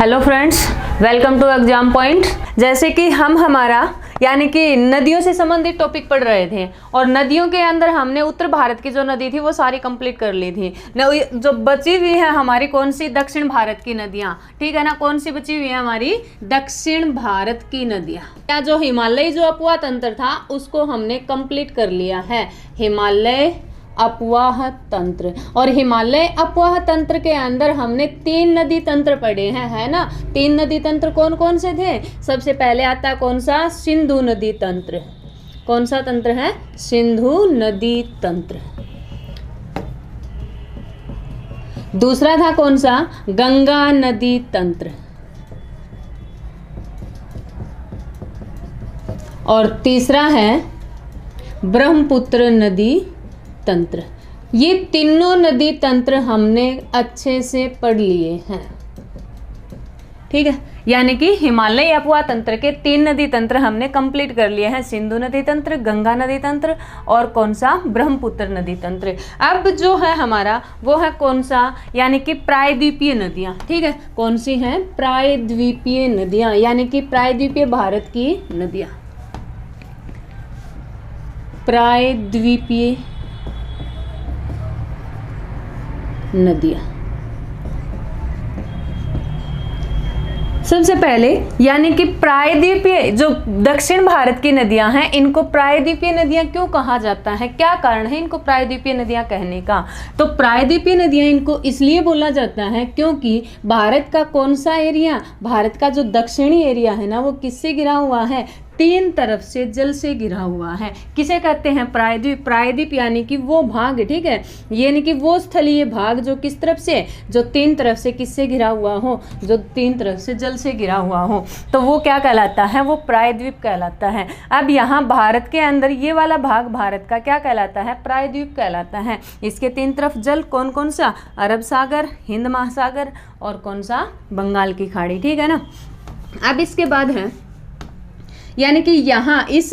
Hello friends, welcome to exam point. जैसे कि हम हमारा यानी कि नदियों से संबंधित टॉपिक पढ़ रहे थे और नदियों के अंदर हमने उत्तर भारत की जो नदी थी वो सारी कंप्लीट कर ली थी। जो बची हुई है हमारी कौन सी, दक्षिण भारत की नदियाँ, ठीक है ना। कौन सी बची हुई है हमारी, दक्षिण भारत की नदियाँ। या जो हिमालयी जो अपवाह तंत्र था उसको हमने कंप्लीट कर लिया है, हिमालय अपवाह तंत्र। और हिमालय अपवाह तंत्र के अंदर हमने 3 नदी तंत्र पढ़े हैं, है ना। 3 नदी तंत्र कौन कौन से थे? सबसे पहले आता है कौन सा, सिंधु नदी तंत्र। कौन सा तंत्र है? सिंधु नदी तंत्र। दूसरा था कौन सा, गंगा नदी तंत्र। और तीसरा है ब्रह्मपुत्र नदी तंत्र। ये तीनों नदी तंत्र हमने अच्छे से पढ़ लिए हैं, ठीक है। यानी कि हिमालय अपवाह तंत्र के 3 नदी तंत्र हमने कंप्लीट कर लिए हैं, सिंधु नदी तंत्र, गंगा नदी तंत्र और कौन सा, ब्रह्मपुत्र नदी तंत्र। अब जो है हमारा वो है कौन सा, यानी कि प्रायद्वीपीय नदियाँ, ठीक है। कौन सी हैं? प्रायद्वीपीय नदियाँ, यानी कि प्रायद्वीपीय भारत की नदियाँ, प्रायद्वीपीय नदियाँ। सबसे पहले यानी कि प्रायद्वीपीय जो दक्षिण भारत की नदियां हैं इनको प्रायद्वीपीय नदियां क्यों कहा जाता है, क्या कारण है इनको प्रायद्वीपीय नदियां कहने का? तो प्रायद्वीपीय नदियां इनको इसलिए बोला जाता है क्योंकि भारत का कौन सा एरिया, भारत का जो दक्षिणी एरिया है ना वो किससे घिरा हुआ है, 3 तरफ से जल से घिरा हुआ है। किसे कहते हैं? प्रायद्वीप। प्रायद्वीप यानी कि वो भाग, ठीक है, यानी कि वो स्थलीय भाग जो किस तरफ से, जो 3 तरफ से किससे घिरा हुआ हो, जो 3 तरफ से जल से घिरा हुआ हो, तो वो क्या कहलाता है, वो प्रायद्वीप कहलाता है। अब यहाँ भारत के अंदर ये वाला भाग भारत का क्या कहलाता है, प्रायद्वीप कहलाता है। इसके 3 तरफ जल कौन कौन सा, अरब सागर, हिंद महासागर और कौन सा, बंगाल की खाड़ी, ठीक है ना। अब इसके बाद है यानी कि यहाँ इस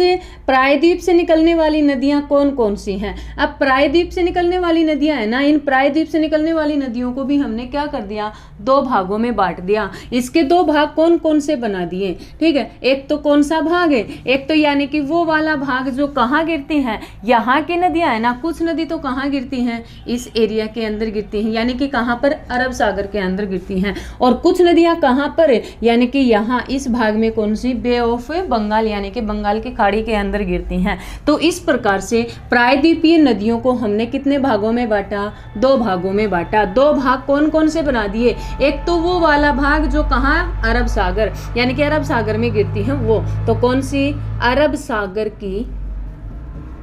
प्रायद्वीप से निकलने वाली नदियाँ कौन कौन सी हैं। अब प्रायद्वीप से निकलने वाली नदियाँ है ना, इन प्रायद्वीप से निकलने वाली नदियों को भी हमने क्या कर दिया, 2 भागों में बांट दिया। इसके 2 भाग कौन कौन से बना दिए, ठीक है। एक तो कौन सा भाग है, एक तो यानी कि वो वाला भाग जो कहाँ गिरती हैं, यहाँ की नदियाँ है ना, कुछ नदी तो कहाँ गिरती हैं, इस एरिया के अंदर गिरती हैं, यानी कि कहाँ पर, अरब सागर के अंदर गिरती हैं। और कुछ नदियाँ कहाँ पर, यानी कि यहाँ इस भाग में कौन सी, बे ऑफ बंगाल यानी कि बंगाल की खाड़ी के अंदर गिरती हैं। तो इस प्रकार से प्रायद्वीपीय नदियों को हमने कितने भागों में बांटा, 2 भागों में बांटा। 2 भाग कौन कौन से बना दिए, एक तो वो वाला भाग जो कहाँ, अरब सागर यानी कि अरब सागर में गिरती है वो, तो कौन सी, अरब सागर की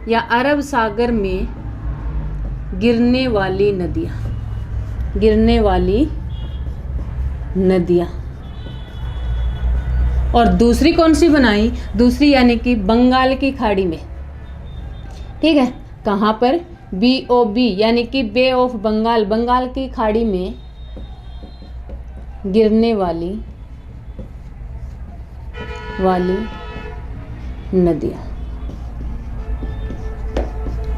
या अरब सागर में गिरने वाली नदियाँ, गिरने वाली नदियाँ। और दूसरी कौन सी बनाई, दूसरी यानी कि बंगाल की खाड़ी में, ठीक है, कहाँ पर, BOB यानी कि बे ऑफ बंगाल, बंगाल की खाड़ी में गिरने वाली नदियाँ।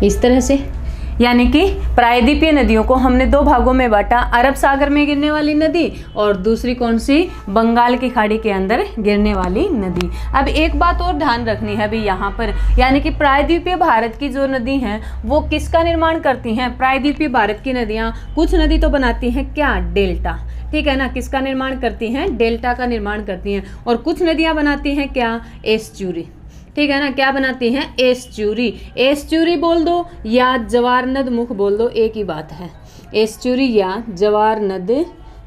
इस तरह से यानी कि प्रायद्वीपीय नदियों को हमने 2 भागों में बांटा, अरब सागर में गिरने वाली नदी और दूसरी कौन सी, बंगाल की खाड़ी के अंदर गिरने वाली नदी। अब एक बात और ध्यान रखनी है अभी यहाँ पर, यानी कि प्रायद्वीपीय भारत की जो नदी हैं वो किसका निर्माण करती हैं, प्रायद्वीपीय भारत की नदियाँ कुछ नदी तो बनाती हैं क्या, डेल्टा, ठीक है ना। किसका निर्माण करती हैं, डेल्टा का निर्माण करती हैं। और कुछ नदियाँ बनाती हैं क्या, एस्चुरी, ठीक है ना। क्या बनाती हैं, एस्चुरी। एस्चुरी बोल दो या जवार नद मुख बोल दो, एक ही बात है, एस्चुरी या जवार नद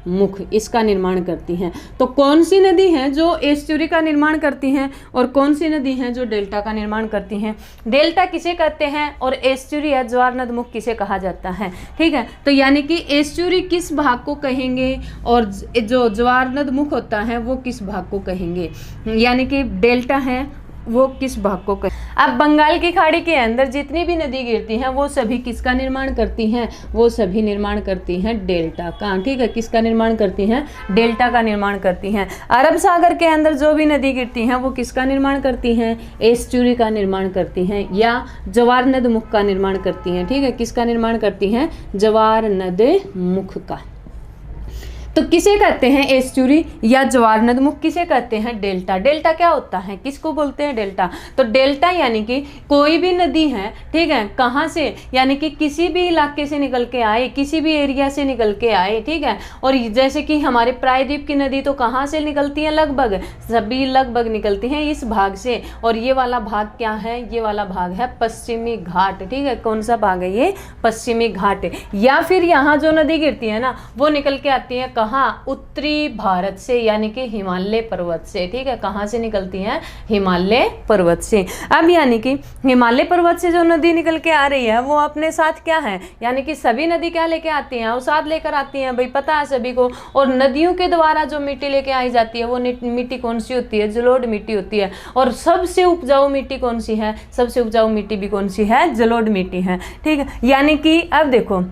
मुख इसका निर्माण करती हैं। तो कौन सी नदी हैं जो एस्चुरी का निर्माण करती हैं और कौन सी नदी हैं जो डेल्टा का निर्माण करती हैं। डेल्टा किसे कहते हैं और एस्चुरी या ज्वार नद मुख किसे कहा जाता है, ठीक है। तो यानी कि एस्चुरी किस भाग को कहेंगे और जो ज्वार नद मुख होता है वो किस भाग को कहेंगे, यानी कि डेल्टा है वो किस भाग को कहें। अब बंगाल की खाड़ी के अंदर जितनी भी नदी गिरती हैं वो सभी किसका निर्माण करती हैं, वो सभी निर्माण करती हैं डेल्टा का, ठीक है। किसका निर्माण करती हैं, डेल्टा का निर्माण करती हैं। अरब सागर के अंदर जो भी नदी गिरती हैं वो किसका निर्माण करती हैं, एस्चुरी का निर्माण करती हैं या जवार नद मुख का निर्माण करती हैं, ठीक है। किसका निर्माण करती हैं, जवार नद मुख का। तो किसे कहते हैं एस्चुरी या ज्वार नदमुख, किसे कहते हैं डेल्टा। डेल्टा क्या होता है, किसको बोलते हैं डेल्टा। तो डेल्टा यानी कि कोई भी नदी है, ठीक है, कहाँ से, यानी कि किसी भी इलाके से निकल के आए, किसी भी एरिया से निकल के आए, ठीक है। और जैसे कि हमारे प्रायद्वीप की नदी तो कहाँ से निकलती है, लगभग सभी लगभग निकलती हैं इस भाग से। और ये वाला भाग क्या है, ये वाला भाग है पश्चिमी घाट, ठीक है। कौन सा भाग है ये, पश्चिमी घाट। या फिर यहाँ जो नदी गिरती है ना वो निकल के आती है कहाँ, उत्तरी भारत से, यानी कि हिमालय पर्वत से, ठीक है। कहाँ से निकलती हैं, हिमालय पर्वत से। अब यानी कि हिमालय पर्वत से जो नदी निकल के आ रही है वो अपने साथ क्या है, यानी कि सभी नदी क्या लेके आती हैं, अवसाद लेकर आती हैं, भाई पता है सभी को। और नदियों के द्वारा जो मिट्टी लेके आई जाती है वो मिट्टी कौन सी होती है, जलोढ़ मिट्टी होती है। और सबसे उपजाऊ मिट्टी कौन सी है, सबसे उपजाऊ मिट्टी भी कौन सी है, जलोढ़ मिट्टी है, ठीक है। यानी कि अब देखो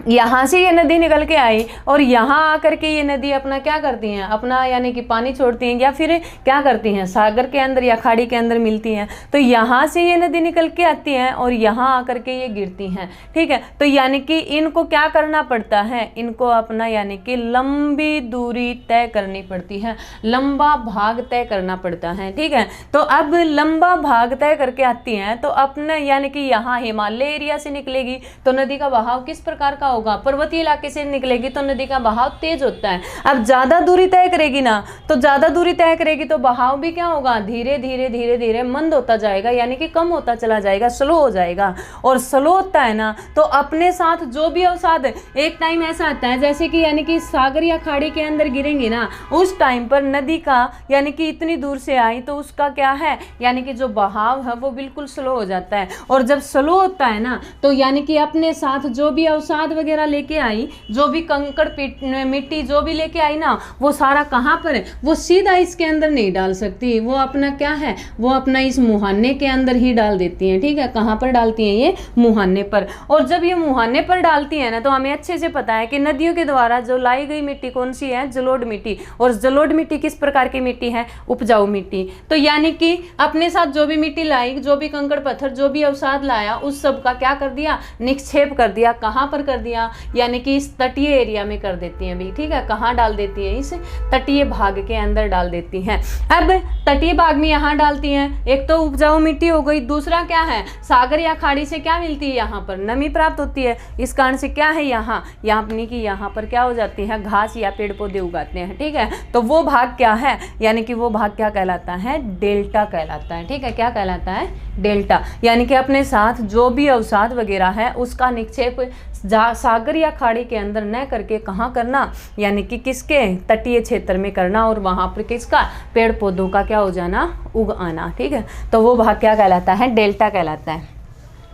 यहाँ से ये नदी निकल के आई और यहाँ आकर के ये नदी अपना क्या करती हैं, अपना यानी कि पानी छोड़ती हैं, या फिर क्या करती हैं, सागर के अंदर या खाड़ी के अंदर मिलती हैं। तो यहाँ से ये नदी निकल के आती हैं और यहाँ आकर के ये गिरती हैं, ठीक है। तो यानी कि इनको क्या करना पड़ता है, इनको अपना यानी कि लंबी दूरी तय करनी पड़ती है, लंबा भाग तय करना पड़ता है, ठीक है। तो अब लंबा भाग तय करके आती हैं तो अपने यानी कि यहाँ हिमालय एरिया से निकलेगी तो नदी का बहाव किस प्रकार का होगा, पर्वतीय इलाके से निकलेगी तो नदी का बहाव तेज होता है। अब ज्यादा दूरी तय करेगी ना, तो ज्यादा दूरी तय करेगी तो बहाव भी क्या होगा, धीरे धीरे धीरे धीरे मंद होता जाएगा, यानी कि कम होता चला जाएगा, स्लो हो जाएगा। और स्लो होता है ना तो अपने साथ जो भी अवसाद, एक टाइम ऐसा आता है जैसे कि यानी कि सागर या खाड़ी के अंदर गिरेंगे ना, उस टाइम पर नदी का यानी कि इतनी दूर से आई तो उसका क्या है, यानी कि जो बहाव है वो बिल्कुल स्लो हो जाता है। और जब स्लो होता है ना तो यानी कि अपने साथ जो भी अवसाद वगैरह लेके आई, जो भी कंकड़ मिट्टी जो भी लेके आई ना, वो सारा कहाँ पर है, वो सीधा इसके अंदर नहीं डाल सकती, वो अपना क्या है, वो अपना इस मुहाने के अंदर ही डाल देती हैं, ठीक है। कहाँ पर डालती हैं, ये मुहाने पर। और जब ये मुहाने पर डालती है ना तो हमें अच्छे से पता है कि नदियों के द्वारा जो लाई गई मिट्टी कौन सी है, जलोढ़ मिट्टी। और जलोढ़ मिट्टी किस प्रकार की मिट्टी है, उपजाऊ मिट्टी। तो यानी कि अपने साथ जो भी मिट्टी लाई, जो भी कंकड़ पत्थर, जो भी अवसाद लाया, उस सब का क्या कर दिया, निक्षेप कर दिया। कहाँ पर कर दिया, यानी कि इस तटीय एरिया में कर देती हैं भी, ठीक है। कहाँ डाल देती हैं, इस तटीय भाग के अंदर डाल देती हैं। अब तटीय भाग में यहाँ डालती हैं, एक तो उपजाऊ मिट्टी हो गई, दूसरा क्या है, सागर या खाड़ी से क्या मिलती है, यहाँ पर नमी प्राप्त होती है। इस कारण से क्या है, यहाँ अपनी की यहाँ पर क्या हो जाती है, घास या पेड़ पौधे उगाते हैं, ठीक है। तो वो भाग क्या है, यानी कि वो भाग क्या कहलाता है, डेल्टा कहलाता है, ठीक है। क्या कहलाता है, डेल्टा। यानी कि अपने साथ जो भी अवसाद वगैरह है उसका निक्षेप सागर या खाड़ी के अंदर न करके कहाँ करना, यानी कि किसके, तटीय क्षेत्र में करना, और वहाँ पर किसका, पेड़ पौधों का क्या हो जाना, उग आना, ठीक है। तो वो भाग क्या कहलाता है, डेल्टा कहलाता है।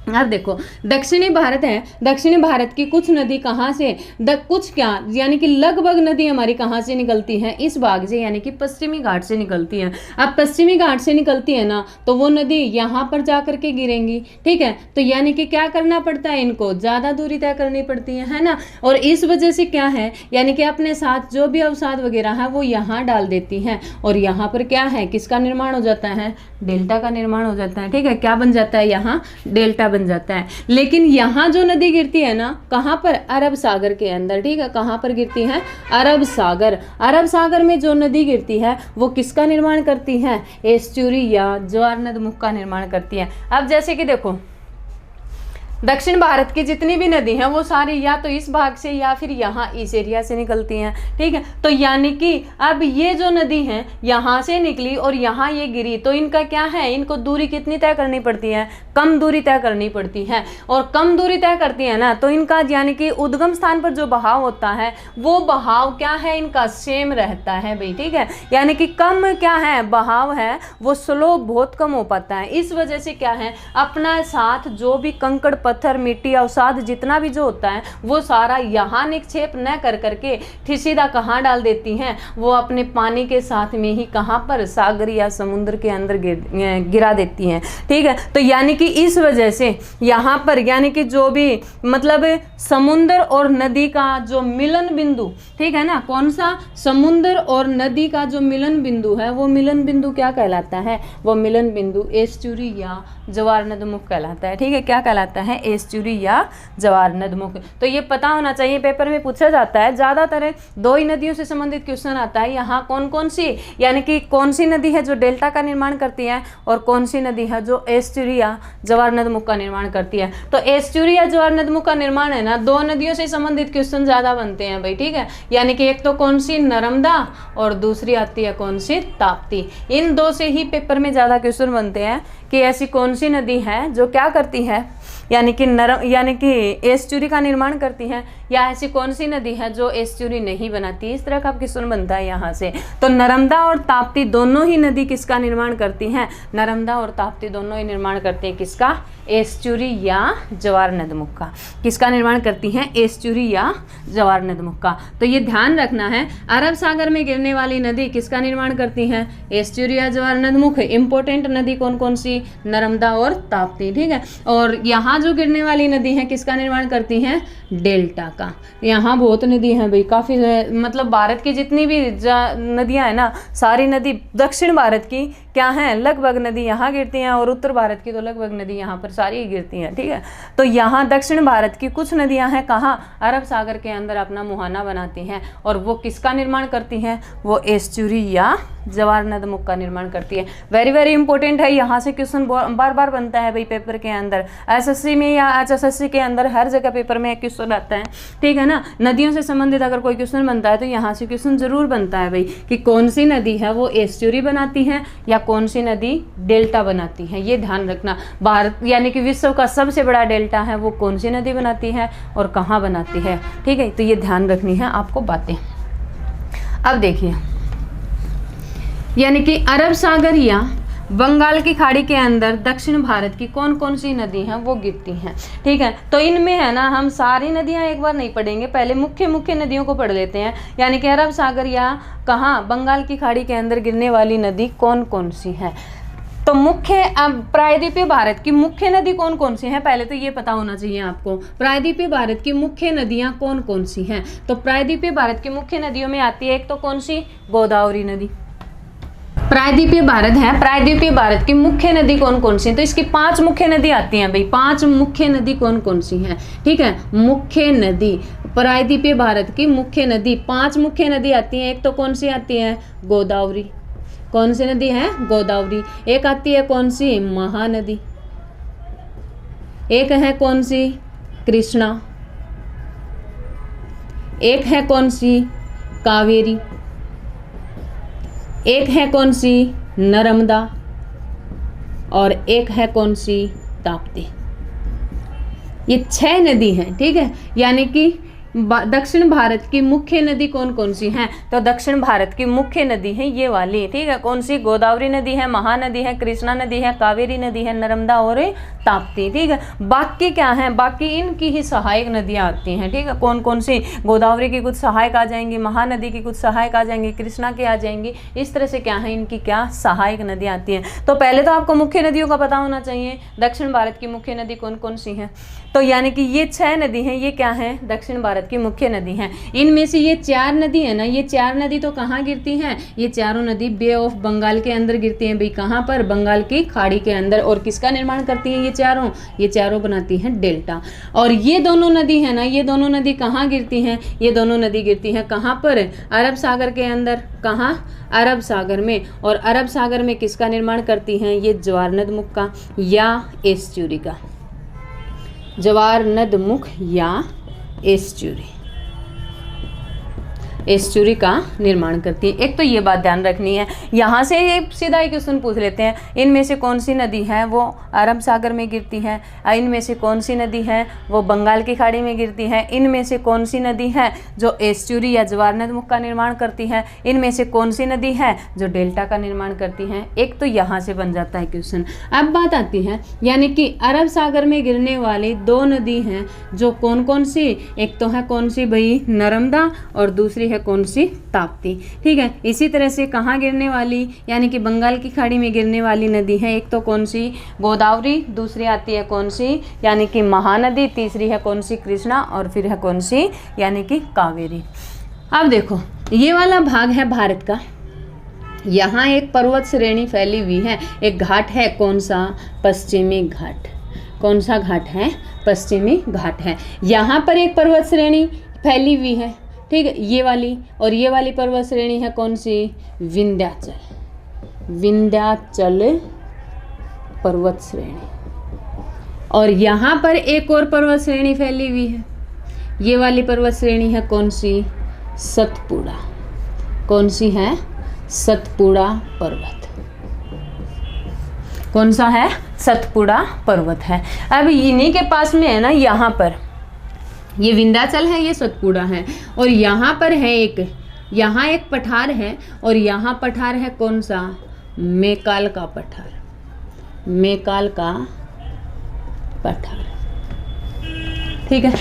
अब देखो दक्षिणी भारत है, दक्षिणी भारत की कुछ नदी कहाँ से, कुछ क्या यानी कि लगभग नदी हमारी कहाँ से निकलती है, इस भाग से, यानी कि पश्चिमी घाट से निकलती है। अब पश्चिमी घाट से निकलती है ना तो वो नदी यहाँ पर जा करके गिरेंगी, ठीक है। तो यानी कि क्या करना पड़ता है, इनको ज़्यादा दूरी तय करनी पड़ती है ना। और इस वजह से क्या है, यानी कि अपने साथ जो भी अवसाद वगैरह है वो यहाँ डाल देती हैं, और यहाँ पर क्या है, किसका निर्माण हो जाता है, डेल्टा का निर्माण हो जाता है, ठीक है। क्या बन जाता है, यहाँ डेल्टा बन जाता है। लेकिन यहाँ जो नदी गिरती है ना, कहाँ पर, अरब सागर के अंदर, ठीक है। कहाँ पर गिरती है, अरब सागर। अरब सागर में जो नदी गिरती है वो किसका निर्माण करती है, एस्चुरी या ज्वार नदमुख का निर्माण करती है। अब जैसे कि देखो दक्षिण भारत की जितनी भी नदी हैं वो सारी या तो इस भाग से या फिर यहाँ इस एरिया से निकलती हैं, ठीक है। तो यानी कि अब ये जो नदी है यहाँ से निकली और यहाँ ये गिरी, तो इनका क्या है, इनको दूरी कितनी तय करनी पड़ती है, कम दूरी तय करनी पड़ती है। और कम दूरी तय करती है ना तो इनका यानी कि उद्गम स्थान पर जो बहाव होता है वो बहाव क्या है, इनका सेम रहता है भाई, ठीक है। यानी कि कम क्या है, बहाव है वो स्लो बहुत कम हो पाता है। इस वजह से क्या है, अपना साथ जो भी कंकड़ पत्थर मिट्टी अवसाद जितना भी जो होता है वो सारा यहाँ निक्षेप न कर करके सीधा कहाँ डाल देती हैं, वो अपने पानी के साथ में ही कहाँ पर, सागर या समुद्र के अंदर गिरा देती हैं, ठीक है। तो यानी कि इस वजह से यहाँ पर यानी कि जो भी मतलब समुद्र और नदी का जो मिलन बिंदु, ठीक है ना, कौन सा, समुद्र और नदी का जो मिलन बिंदु है वो मिलन बिंदु क्या कहलाता है, वो मिलन बिंदु एस्चुरी या ज्वार नदमुख कहलाता है, ठीक है। क्या कहलाता है, एस्चुरी या जवार नदमुख। तो ये पता होना चाहिए, पेपर में पूछा जाता है। ज़्यादातर 2 ही नदियों से संबंधित क्वेश्चन आता है। यहाँ कौन कौन सी, यानी कि कौन सी नदी है जो डेल्टा का निर्माण करती है और कौन सी नदी है जो एस्चुरी या जवार नदमुख का निर्माण करती है। तो एस्चुरी या जवार नदमुख का निर्माण है ना, 2 नदियों से संबंधित क्वेश्चन ज़्यादा बनते हैं भाई, ठीक है। यानी कि एक तो कौन सी, नर्मदा, और दूसरी आती है कौन सी, ताप्ती। इन 2 से ही पेपर में ज़्यादा क्वेश्चन बनते हैं कि ऐसी कौन सी नदी है जो क्या करती है, यानी कि एस्चुरी का निर्माण करती है, या ऐसी कौन सी नदी है जो एस्चुरी नहीं बनाती। इस तरह का क्वेश्चन बनता है यहाँ से। तो नर्मदा और ताप्ती दोनों ही नदी किसका निर्माण करती हैं, नर्मदा और ताप्ती दोनों ही निर्माण करती हैं किसका, एस्चुरी या जवार नदमुख का। किसका निर्माण करती हैं, एस्चुरी या जवार नदमुख का। तो ये ध्यान रखना है, अरब सागर में गिरने वाली नदी किसका निर्माण करती हैं, एस्चुरी या जवार नदमुख। इंपॉर्टेंट नदी कौन कौन सी, नर्मदा और ताप्ती, ठीक है। और यहाँ जो गिरने वाली नदी है किसका निर्माण करती हैं, डेल्टा का। यहाँ बहुत नदी हैं भाई, काफ़ी, मतलब भारत की जितनी भी नदियाँ हैं ना, सारी नदी दक्षिण भारत की क्या हैं, लगभग नदी यहाँ गिरती हैं, और उत्तर भारत की तो लगभग नदी यहाँ पर सारी गिरती हैं, ठीक है। तो यहाँ दक्षिण भारत की कुछ नदियाँ हैं कहाँ, अरब सागर के अंदर अपना मुहाना बनाती हैं, और वो किसका निर्माण करती हैं, वो एस्चुरी या जवार नदमुख का निर्माण करती है। वेरी वेरी इंपॉर्टेंट है, यहाँ से क्वेश्चन बार बार बनता है भाई पेपर के अंदर। एसएससी में या HSSC के अंदर हर जगह पेपर में एक क्वेश्चन आता है, ठीक है ना। नदियों से संबंधित अगर कोई क्वेश्चन बनता है तो यहाँ से क्वेश्चन जरूर बनता है भाई, कि कौन सी नदी है वो एस्चुरी बनाती है या कौन सी नदी डेल्टा बनाती है। ये ध्यान रखना, भारत यानी कि विश्व का सबसे बड़ा डेल्टा है वो कौन सी नदी बनाती है और कहाँ बनाती है, ठीक है। तो ये ध्यान रखनी है आपको बातें। अब देखिए, यानी कि अरब सागर या बंगाल की खाड़ी के अंदर दक्षिण भारत की कौन कौन सी नदी हैं वो गिरती हैं, ठीक है। तो इनमें है ना, हम सारी नदियां एक बार नहीं पढ़ेंगे, पहले मुख्य मुख्य नदियों को पढ़ लेते हैं। यानी कि अरब सागर या कहाँ, बंगाल की खाड़ी के अंदर गिरने वाली नदी कौन कौन सी है। तो मुख्य, अब प्रायद्वीपीय भारत की मुख्य नदी कौन कौन सी हैं, पहले तो ये पता होना चाहिए आपको। प्रायद्वीपीय भारत की मुख्य नदियां कौन कौन सी हैं। तो प्रायद्वीपीय भारत की मुख्य नदियों में आती है एक तो कौन सी, गोदावरी नदी। प्रायद्वीपीय भारत है, प्रायद्वीपीय भारत की मुख्य नदी कौन कौन सी है, तो इसकी 5 मुख्य नदी आती हैं भाई। 5 मुख्य नदी कौन कौन सी हैं, ठीक है। मुख्य नदी, प्रायद्वीपीय भारत की मुख्य नदी, 5 मुख्य नदी आती हैं। एक तो कौन सी आती है, गोदावरी। कौन सी नदी है, गोदावरी। एक आती है कौन सी, महानदी। एक है कौन सी, कृष्णा। एक है कौन सी, कावेरी। एक है कौन सी, नर्मदा, और एक है कौन सी, ताप्ती। ये 6 नदी हैं, ठीक है। यानी कि दक्षिण भारत की मुख्य नदी कौन कौन सी हैं, तो दक्षिण भारत की मुख्य नदी है ये वाली, ठीक है। कौन सी, गोदावरी नदी है, महानदी है, कृष्णा नदी है, कावेरी नदी है, नर्मदा और ताप्ती, ठीक है। बाकी क्या है, बाकी इनकी ही सहायक नदियाँ आती हैं, ठीक है। कौन कौन सी, गोदावरी की कुछ सहायक आ जाएंगी, महानदी की कुछ सहायक आ जाएंगी, कृष्णा की आ जाएंगी। इस तरह से क्या है, इनकी क्या सहायक नदियाँ आती हैं। तो पहले तो आपको मुख्य नदियों का पता होना चाहिए, दक्षिण भारत की मुख्य नदी कौन कौन सी हैं। तो यानी कि ये 6 नदी हैं, ये क्या है, दक्षिण भारत की मुख्य नदी हैं। इनमें से ये 4 नदी है ना, ये 4 नदी तो कहाँ गिरती हैं, ये चारों नदी बे ऑफ बंगाल के अंदर गिरती हैं भाई। कहाँ पर, बंगाल की खाड़ी के अंदर। और किसका निर्माण करती हैं ये चारों बनाती हैं डेल्टा। और ये दोनों नदी है ना, ये दोनों नदी कहाँ गिरती हैं, ये दोनों नदी गिरती हैं कहाँ पर, अरब सागर के अंदर। कहाँ, अरब सागर में। और अरब सागर में किसका निर्माण करती हैं, ये जवार नदमुख का या एस्चुरी का, जवार नदमुख या एस्चुरी का निर्माण करती है। एक तो ये बात ध्यान रखनी है। यहाँ से ये सीधा ही क्वेश्चन पूछ लेते हैं, इनमें से कौन सी नदी है वो अरब सागर में गिरती है, इनमें से कौन सी नदी है वो बंगाल की खाड़ी में गिरती है, इनमें से कौन सी नदी है जो एस्चुरी या जवार नदमुख का निर्माण करती है, इनमें से कौन सी नदी है जो डेल्टा का निर्माण करती है। एक तो यहाँ से बन जाता है क्वेश्चन। अब बात आती है, यानी कि अरब सागर में गिरने वाली 2 नदी हैं जो कौन कौन सी, एक तो है कौन सी भाई, नर्मदा, और दूसरी है कौन सी, ताप्ती, ठीक है। इसी तरह से कहाँ गिरने वाली, यानी कि बंगाल की खाड़ी में गिरने वाली नदी है, एक तो कौन सी, गोदावरी, दूसरी आती है कौन सी, यानी कि महानदी, तीसरी है कौन सी, कृष्णा, और फिर है कौन सी, यानी कि कावेरी। अब देखो, ये वाला भाग है भारत का। यहाँ एक पर्वत श्रेणी फैली हुई है, एक घाट है, कौन सा, पश्चिमी घाट। कौन सा घाट है? पश्चिमी घाट है। यहाँ पर एक पर्वत श्रेणी फैली हुई है, ठीक है, ये वाली, और ये वाली पर्वत श्रेणी है कौन सी? विंध्याचल, विंध्याचल पर्वत श्रेणी। और यहाँ पर एक और पर्वत श्रेणी फैली हुई है, ये वाली पर्वत श्रेणी है कौन सी? सतपुड़ा। कौन सी है? सतपुड़ा पर्वत। कौन सा है? सतपुड़ा पर्वत है। अब इन्हीं के पास में है ना, यहाँ पर ये विंध्याचल है, ये सतपुड़ा है, और यहाँ पर है एक, यहाँ एक पठार है, और यहाँ पठार है कौन सा? मैकाल का पठार, मैकाल का पठार, ठीक है।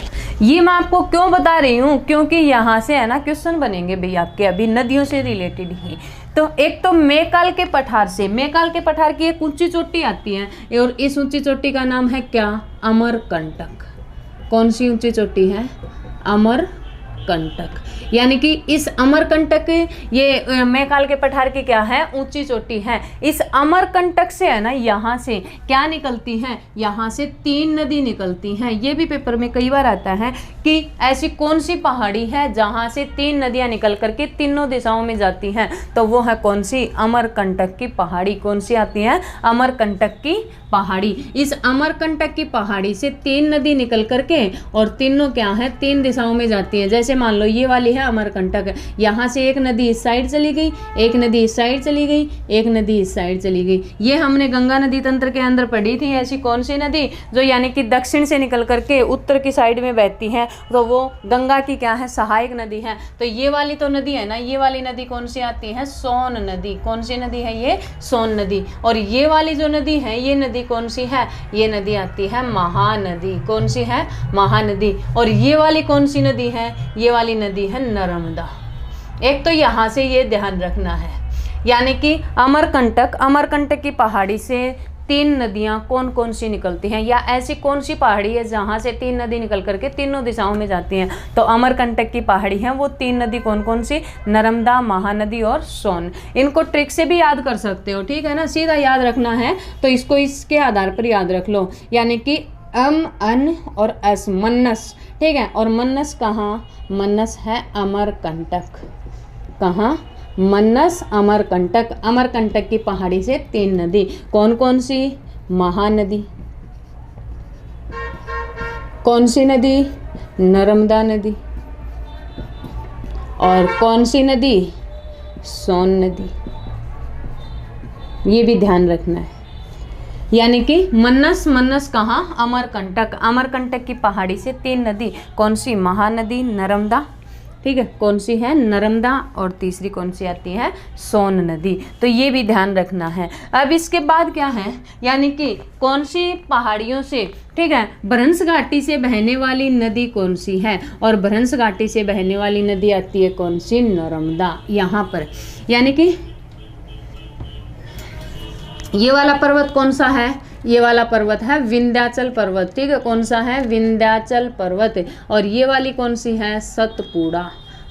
ये मैं आपको क्यों बता रही हूँ? क्योंकि यहाँ से है ना क्वेश्चन बनेंगे भाई आपके, अभी नदियों से रिलेटेड ही। तो एक तो मैकाल के पठार से, मैकाल के पठार की एक ऊंची चोटी आती है, और इस ऊंची चोटी का नाम है क्या? अमरकंटक। कौन सी ऊंची चोटी है? अमरकंटक। यानी कि इस अमरकंटक, ये मैकाल के पठार की क्या है? ऊंची चोटी है। इस अमरकंटक से है ना, यहाँ से क्या निकलती है? यहाँ से 3 नदी निकलती हैं। ये भी पेपर में कई बार आता है कि ऐसी कौन सी पहाड़ी है जहाँ से 3 नदियाँ निकल करके तीनों दिशाओं में जाती हैं, तो वो है कौन सी? अमरकंटक की पहाड़ी। कौन सी आती है? अमरकंटक की पहाड़ी। इस अमरकंटक की पहाड़ी से 3 नदी निकल करके और तीनों क्या है? 3 दिशाओं में जाती है। जैसे मान लो ये वाली है अमरकंटक, यहाँ से एक नदी इस साइड चली गई, एक नदी इस साइड चली गई, एक नदी इस साइड चली गई। ये हमने गंगा नदी तंत्र के अंदर पढ़ी थी। ऐसी कौन सी नदी जो यानी कि दक्षिण से निकल करके उत्तर की साइड में बहती है, तो वो गंगा की क्या है? सहायक नदी है। तो ये वाली तो नदी है ना, ये वाली नदी कौन सी आती है? सोन नदी। कौन सी नदी है? ये सोन नदी। और ये वाली जो नदी है, ये नदी कौन सी है? ये नदी आती है महानदी। कौन सी है? महानदी। और ये वाली कौन सी नदी है? ये वाली नदी है नर्मदा। एक तो यहाँ से ये ध्यान रखना है, यानी कि अमरकंटक, अमरकंटक की पहाड़ी से 3 नदियाँ कौन कौन सी निकलती हैं, या ऐसी कौन सी पहाड़ी है जहाँ से 3 नदी निकल करके तीनों दिशाओं में जाती हैं। तो अमरकंटक की पहाड़ी है वो 3 नदी कौन कौन सी? नर्मदा, महानदी और सोन। इनको ट्रिक से भी याद कर सकते हो, ठीक है ना, सीधा याद रखना है तो इसको इसके आधार पर याद रख लो। यानी कि अन और अस, मन्नस, ठीक है। और मन्नस कहाँ? मन्नस है अमरकंटक। कहाँ? मन्नस अमरकंटक। अमरकंटक की पहाड़ी से 3 नदी कौन कौन सी? महानदी। कौन सी नदी? नर्मदा नदी। और कौन सी नदी? सोन नदी। ये भी ध्यान रखना है। यानी कि मन्नस, मन्नस कहाँ? अमरकंटक। अमरकंटक की पहाड़ी से 3 नदी कौन सी? महानदी, नर्मदा, ठीक है। कौन सी है? नर्मदा। और तीसरी कौन सी आती है? सोन नदी। तो ये भी ध्यान रखना है। अब इसके बाद क्या है, यानी कि कौन सी पहाड़ियों से, ठीक है, भ्रंश घाटी से बहने वाली नदी कौन सी है? और भ्रंश घाटी से बहने वाली नदी आती है कौन सी? नर्मदा। यहाँ पर यानी कि ये वाला पर्वत कौन सा है? ये वाला पर्वत है विंध्याचल पर्वत, ठीक है। कौन सा है? विंध्याचल पर्वत। और ये वाली कौन सी है? सतपुड़ा।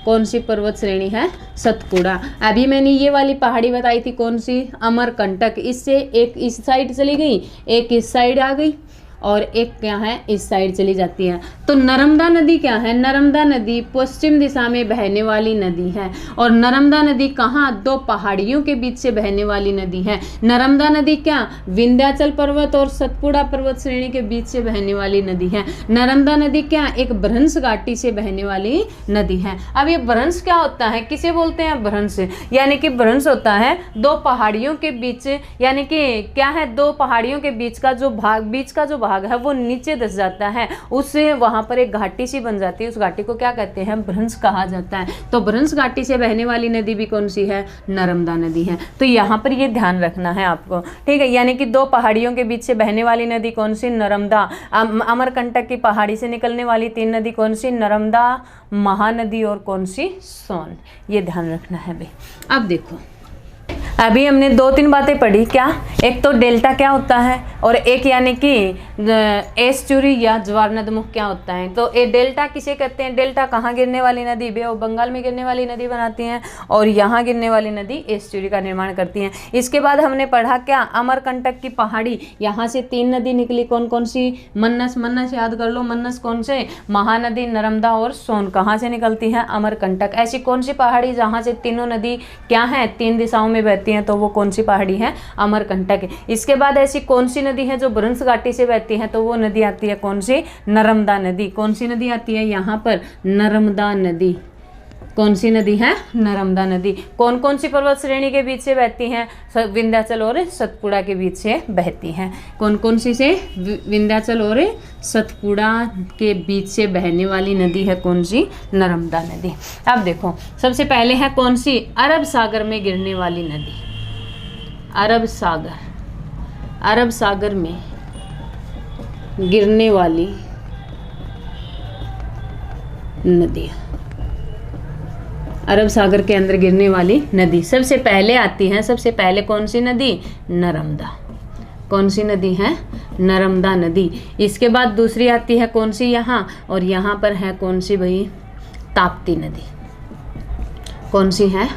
कौन सी पर्वत श्रेणी है? सतपुड़ा। अभी मैंने ये वाली पहाड़ी बताई थी कौन सी? अमरकंटक। इससे एक इस साइड चली गई, एक इस साइड आ गई, और एक क्या है? इस साइड चली जाती है। तो नर्मदा नदी क्या है? नर्मदा नदी पश्चिम दिशा में बहने वाली नदी है। और नर्मदा नदी कहाँ? 2 पहाड़ियों के बीच से बहने वाली नदी है। नर्मदा नदी क्या? विंध्याचल पर्वत और सतपुड़ा पर्वत श्रेणी के बीच से बहने वाली नदी है। नर्मदा नदी क्या? एक भ्रंश घाटी से बहने वाली नदी है। अब ये भ्रंश क्या होता है? किसे बोलते हैं? भ्रंश। यानी कि भ्रंश होता है 2 पहाड़ियों के बीच, यानी कि क्या है? 2 पहाड़ियों के बीच का जो भाग, बीच का जो भाग है वो नीचे धंस जाता है, उससे वहां पर एक घाटी सी बन जाती है। उस घाटी को क्या कहते हैं? भ्रंश कहा जाता है। तो भ्रंश घाटी से बहने वाली नदी भी कौन सी है? नर्मदा नदी है। तो यहाँ पर ये ध्यान रखना है आपको, ठीक है। यानी कि 2 पहाड़ियों के बीच से बहने वाली नदी कौन सी? नर्मदा। अमरकंटक की पहाड़ी से निकलने वाली 3 नदी कौन सी? नर्मदा, महानदी और कौन सी? सोन। ये ध्यान रखना है भाई। अब देखो, अभी हमने 2-3 बातें पढ़ी। क्या? एक तो डेल्टा क्या होता है, और एक यानी कि एस्चुरी या ज्वार नदमुख क्या होता है। तो ये डेल्टा किसे कहते हैं? डेल्टा कहाँ गिरने वाली नदी, बे ऑफ बंगाल में गिरने वाली नदी बनाती हैं, और यहाँ गिरने वाली नदी एस्चुरी का निर्माण करती हैं। इसके बाद हमने पढ़ा क्या? अमरकंटक की पहाड़ी, यहाँ से 3 नदी निकली। कौन कौन सी? मन्नस, मन्नस याद कर लो। मन्नस कौन से? महानदी, नर्मदा और सोन। कहाँ से निकलती है? अमरकंटक। ऐसी कौन सी पहाड़ी जहाँ से तीनों नदी क्या है? 3 दिशाओं में बहती हैं, तो वो कौन सी पहाड़ी है? अमरकंटक। इसके बाद ऐसी कौन सी नदी है जो भ्रंश घाटी से बहती है? तो वो नदी आती है कौन सी? नर्मदा नदी। कौन सी नदी आती है यहाँ पर? नर्मदा नदी। कौन सी नदी है? नर्मदा नदी। कौन कौन सी पर्वत श्रेणी के बीच से बहती हैं? विंध्याचल और सतपुड़ा के बीच से बहती हैं। कौन कौन सी से? विंध्याचल और सतपुड़ा के बीच से बहने वाली नदी है कौन सी? नर्मदा नदी। अब देखो, सबसे पहले है कौन सी? अरब सागर में गिरने वाली नदी। अरब सागर, अरब सागर में गिरने वाली नदी, अरब सागर के अंदर गिरने वाली नदी सबसे पहले आती है। सबसे पहले कौन सी नदी? नर्मदा। कौन सी नदी है? नर्मदा नदी। इसके बाद दूसरी आती है कौन सी? यहाँ, और यहाँ पर है कौन सी भाई? ताप्ती नदी। कौन सी है?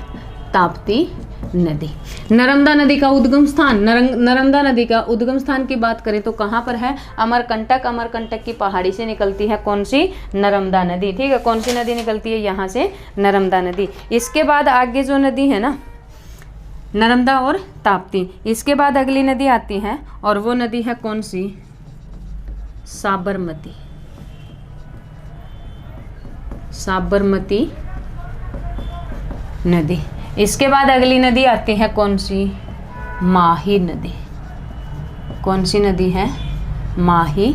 ताप्ती नदी। नर्मदा नदी का उद्गम स्थान, नर्मदा नदी का उद्गम स्थान की बात करें तो कहाँ पर है? अमरकंटक। अमरकंटक की पहाड़ी से निकलती है कौन सी? नर्मदा नदी। ठीक है, कौन सी नदी निकलती है यहाँ से? नर्मदा नदी। इसके बाद आगे जो नदी है ना, नर्मदा और ताप्ती, इसके बाद अगली नदी आती है, और वो नदी है कौन सी? साबरमती। साबरमती नदी। इसके बाद अगली नदी आती है कौन सी? माही नदी। कौन सी नदी है? माही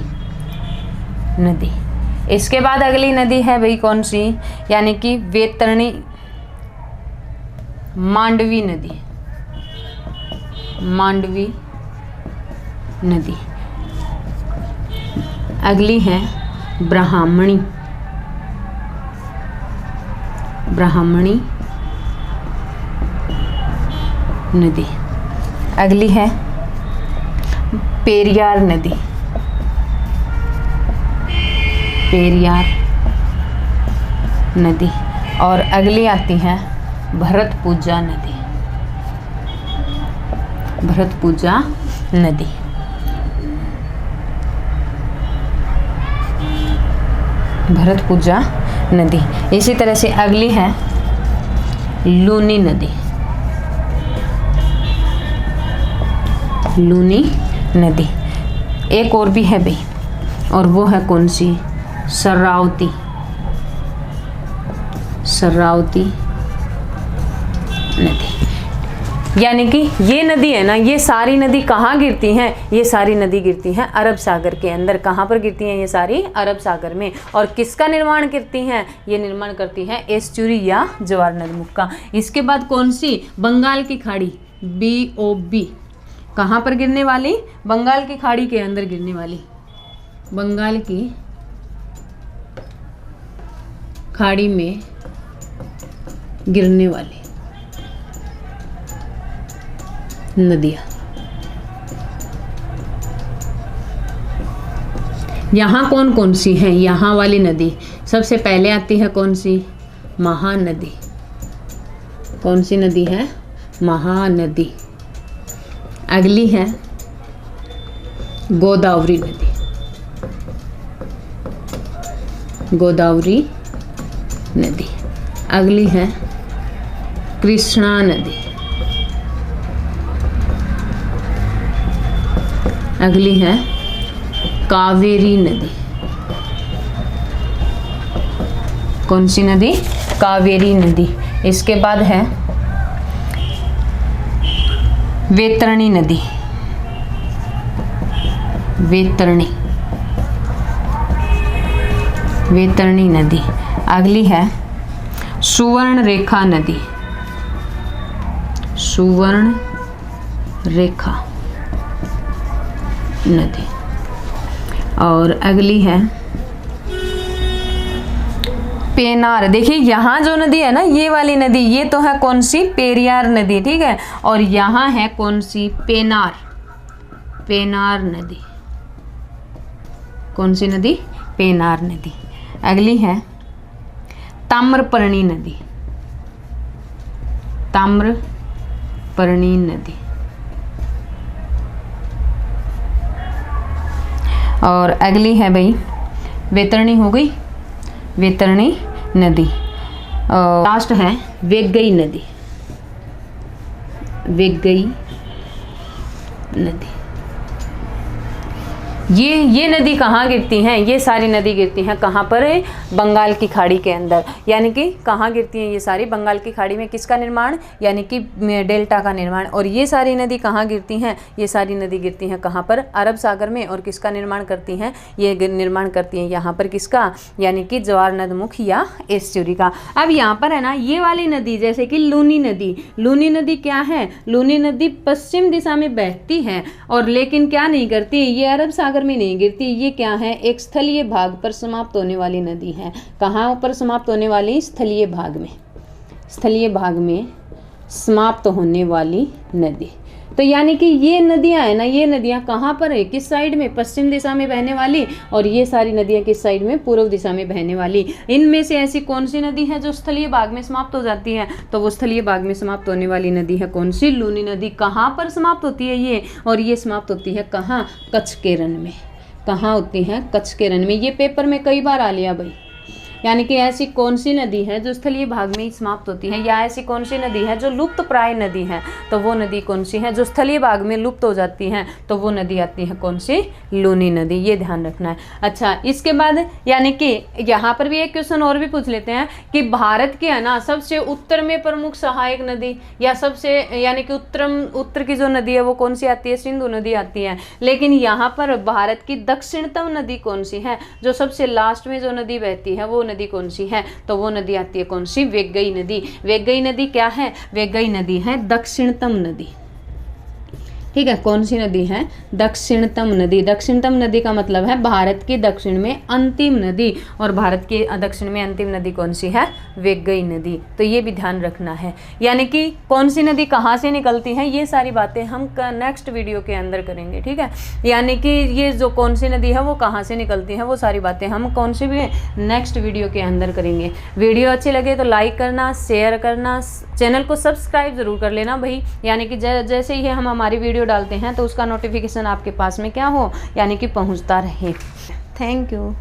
नदी। इसके बाद अगली नदी है भाई कौन सी? यानी कि वैतरणी, मांडवी नदी। मांडवी नदी। अगली है ब्राह्मणी, ब्राह्मणी नदी। अगली है पेरियार नदी। पेरियार नदी। और अगली आती है भरतपुजा नदी। भरतपुजा नदी। भरतपुजा नदी। इसी तरह से अगली है लूनी नदी। लूनी नदी। एक और भी है भाई, और वो है कौन सी? शरावती। शरावती नदी। यानी कि ये नदी है ना, ये सारी नदी कहाँ गिरती हैं? ये सारी नदी गिरती हैं अरब सागर के अंदर। कहाँ पर गिरती हैं ये सारी? अरब सागर में। और किसका निर्माण करती हैं? ये निर्माण करती हैं एस्चुरी या ज्वार नदमुख का। इसके बाद कौन सी? बंगाल की खाड़ी, BOB। कहाँ पर गिरने वाली? बंगाल की खाड़ी के अंदर गिरने वाली। बंगाल की खाड़ी में गिरने वाली नदियाँ। यहाँ कौन कौन सी हैं? यहाँ वाली नदी सबसे पहले आती है कौन सी? महानदी। कौन सी नदी है? महानदी। अगली है गोदावरी नदी। गोदावरी नदी। अगली है कृष्णा नदी। अगली है कावेरी नदी। कौन सी नदी? कावेरी नदी। इसके बाद है वैतरणी नदी। वैतरणी, वैतरणी नदी। अगली है सुवर्ण रेखा नदी। सुवर्ण रेखा नदी। और अगली है पेनार। देखिए यहाँ जो नदी है ना, ये वाली नदी, ये तो है कौन सी, पेरियार नदी, ठीक है। और यहाँ है कौन सी, पेनार, पेनार नदी। कौन सी नदी, पेनार नदी। अगली है ताम्रपर्णी नदी, ताम्रपर्णी नदी। और अगली है भाई वैतरणी, हो गई वैतरणी नदी। और लास्ट है वैगई नदी, वैगई नदी। ये नदी कहाँ गिरती हैं, ये सारी नदी गिरती हैं कहाँ पर, बंगाल की खाड़ी के अंदर। यानी कि कहाँ गिरती हैं ये सारी, बंगाल की खाड़ी में किसका निर्माण, यानी कि डेल्टा का निर्माण। और ये सारी नदी कहाँ गिरती हैं, ये सारी नदी गिरती हैं कहाँ पर, अरब सागर में। और किसका निर्माण करती हैं, ये निर्माण करती हैं यहाँ पर किसका, यानी कि जवार नदमुख या एस्चुरी का। अब यहाँ पर है ना, ये वाली नदी जैसे कि लूनी नदी, लूनी नदी क्या है, लूनी नदी पश्चिम दिशा में बहती है और लेकिन क्या नहीं करती, ये अरब सागर में नहीं गिरती। ये क्या है, एक स्थलीय भाग पर समाप्त होने वाली नदी है। कहाँ पर समाप्त होने वाली, स्थलीय भाग में, स्थलीय भाग में समाप्त होने वाली नदी। तो यानी कि ये नदियां है ना, ये नदियां कहाँ पर है, किस साइड में, पश्चिम दिशा में बहने वाली। और ये सारी नदियां किस साइड में, पूर्व दिशा में बहने वाली। इनमें से ऐसी कौन सी नदी है जो स्थलीय भाग में समाप्त हो जाती है, तो वो स्थलीय भाग में समाप्त होने वाली नदी है कौन सी, लूनी नदी। कहाँ पर समाप्त होती है ये, और ये समाप्त होती है कहाँ, कच्छ के रण में। कहाँ होती है, कच्छ के रण में। ये पेपर में कई बार आ लिया भाई। यानी कि ऐसी कौन सी नदी है जो स्थलीय भाग में ही समाप्त होती है, या ऐसी कौन सी नदी है जो लुप्त प्राय नदी है, तो वो नदी कौन सी है, जो स्थलीय भाग में लुप्त हो जाती है, तो वो नदी आती है कौन सी, लूनी नदी। ये ध्यान रखना है। अच्छा, इसके बाद यानी कि यहाँ पर भी एक क्वेश्चन और भी पूछ लेते हैं कि भारत के है ना सबसे उत्तर में प्रमुख सहायक नदी, या सबसे यानी कि उत्तर की जो नदी है वो कौन सी आती है, सिंधु नदी आती है। लेकिन यहाँ पर भारत की दक्षिणतम नदी कौन सी है, जो सबसे लास्ट में जो नदी बहती है वो नदी कौन सी है, तो वो नदी आती है कौन सी, वैगई नदी। वैगई नदी क्या है, वैगई नदी है दक्षिणतम नदी, ठीक है। कौन सी नदी है, दक्षिणतम नदी। दक्षिणतम नदी का मतलब है भारत के दक्षिण में अंतिम नदी, और भारत के दक्षिण में अंतिम नदी कौन सी है, वैगई नदी। तो ये भी ध्यान रखना है। यानी कि कौन सी नदी कहाँ से निकलती है, ये सारी बातें हम नेक्स्ट वीडियो के अंदर करेंगे, ठीक है। यानी कि ये जो कौन सी नदी है वो कहाँ से निकलती है, वो सारी बातें हम कौन सी भी नेक्स्ट वीडियो के अंदर करेंगे। वीडियो अच्छी लगे तो लाइक करना, शेयर करना, चैनल को सब्सक्राइब जरूर कर लेना भाई। यानी कि जैसे ही हम हमारी वीडियो डालते हैं तो उसका नोटिफिकेशन आपके पास में क्या हो, यानी कि पहुंचता रहे। Thank you.